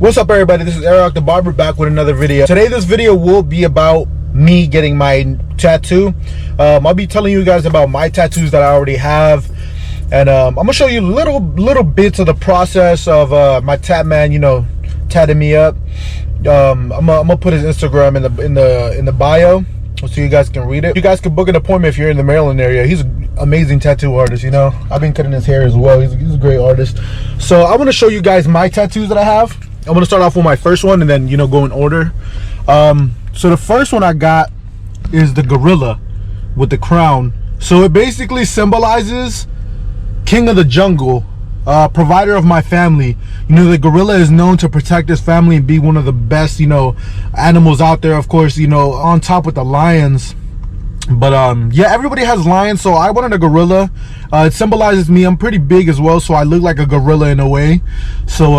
What's up, everybody? This is Eric the Barber back with another video. Today this video will be about me getting my tattoo. I'll be telling you guys about my tattoos that I already have, and I'm gonna show you little bits of the process of my tat man, you know, tatting me up. I'm gonna put his Instagram in the bio so you guys can read it. You guys can book an appointment if you're in the Maryland area. He's an amazing tattoo artist, you know. I've been cutting his hair as well. He's a great artist. So I want to show you guys my tattoos that I have. I'm gonna start off with my first one and then, you know, go in order. So the first one I got is the gorilla with the crown. So it basically symbolizes king of the jungle, provider of my family. You know, the gorilla is known to protect his family and be one of the best, you know, animals out there, of course, you know, on top with the lions. But yeah, everybody has lions, so I wanted a gorilla. It symbolizes me. I'm pretty big as well, so I look like a gorilla in a way. So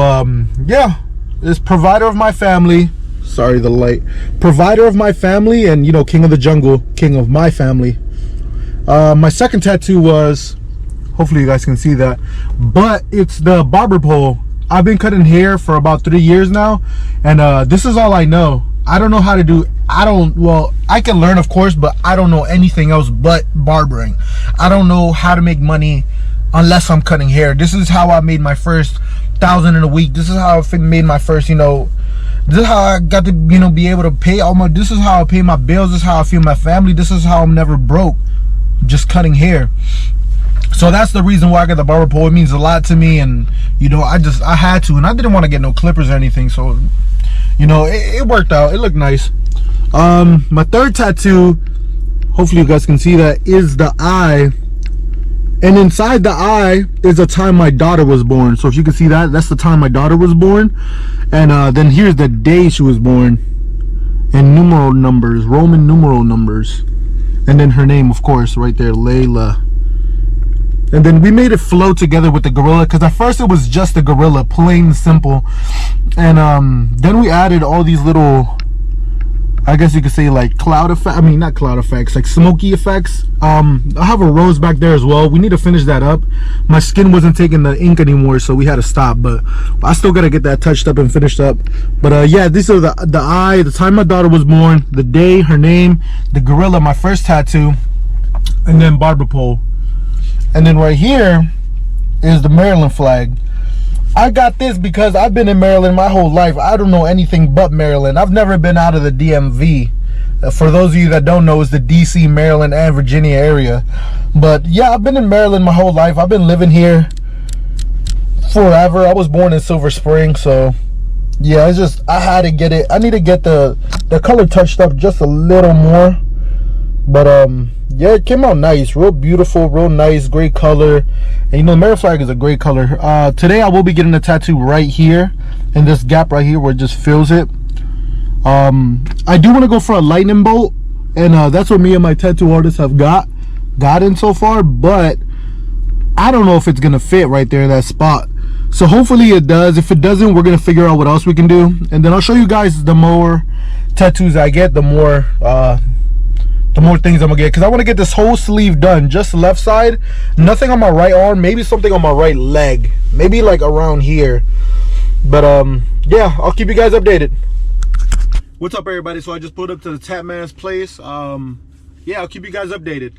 yeah, it's provider of my family. Sorry, the light. Provider of my family, and you know, king of the jungle, king of my family. My second tattoo was, hopefully you guys can see that, but it's the barber pole. I've been cutting hair for about 3 years now, and this is all I know. I don't know how to do, well, I can learn, of course, but I don't know anything else but barbering. I don't know how to make money unless I'm cutting hair. This is how I made my first 1,000 in a week. This is how I made my first, you know, this is how I got to, you know, be able to pay all my, this is how I pay my bills. This is how I feed my family. This is how I'm never broke, just cutting hair. So that's the reason why I got the barber pole. It means a lot to me, and you know, I had to, and I didn't want to get no clippers or anything, so you know, it worked out. It looked nice. My third tattoo, hopefully you guys can see that, is the eye, and inside the eye is the time my daughter was born. So if you can see that, that's the time my daughter was born, and then here's the day she was born, and numeral numbers, Roman numeral numbers, and then her name, of course, right there, Layla. And then we made it flow together with the gorilla, because at first it was just the gorilla, plain and simple. And then we added all these little, I guess you could say, like cloud effect. I mean, not cloud effects, like smoky effects. I have a rose back there as well. We need to finish that up. My skin wasn't taking the ink anymore, so we had to stop. But I still got to get that touched up and finished up. But yeah, these are the eye, the time my daughter was born, the day, her name, the gorilla, my first tattoo, and then barber pole. And then right here is the Maryland flag. I got this because I've been in Maryland my whole life. I don't know anything but Maryland. I've never been out of the DMV. For those of you that don't know, it's the DC, Maryland, and Virginia area. But yeah, I've been in Maryland my whole life. I've been living here forever. I was born in Silver Spring, so yeah, it's just, I had to get it. I need to get the color touched up just a little more. But yeah, it came out nice, real beautiful, real nice, great color. And you know, the Maryland flag is a great color. Today I will be getting a tattoo right here in this gap right here where it just fills it. I do want to go for a lightning bolt, and that's what me and my tattoo artist have gotten so far, but I don't know if it's gonna fit right there in that spot. So hopefully it does. If it doesn't, we're gonna figure out what else we can do, and then I'll show you guys the more tattoos I get, the more things I'm gonna get, because I want to get this whole sleeve done, just the left side, nothing on my right arm, maybe something on my right leg, maybe like around here. But yeah, I'll keep you guys updated. What's up, everybody? So I just pulled up to the Tat Man's place. Yeah, I'll keep you guys updated.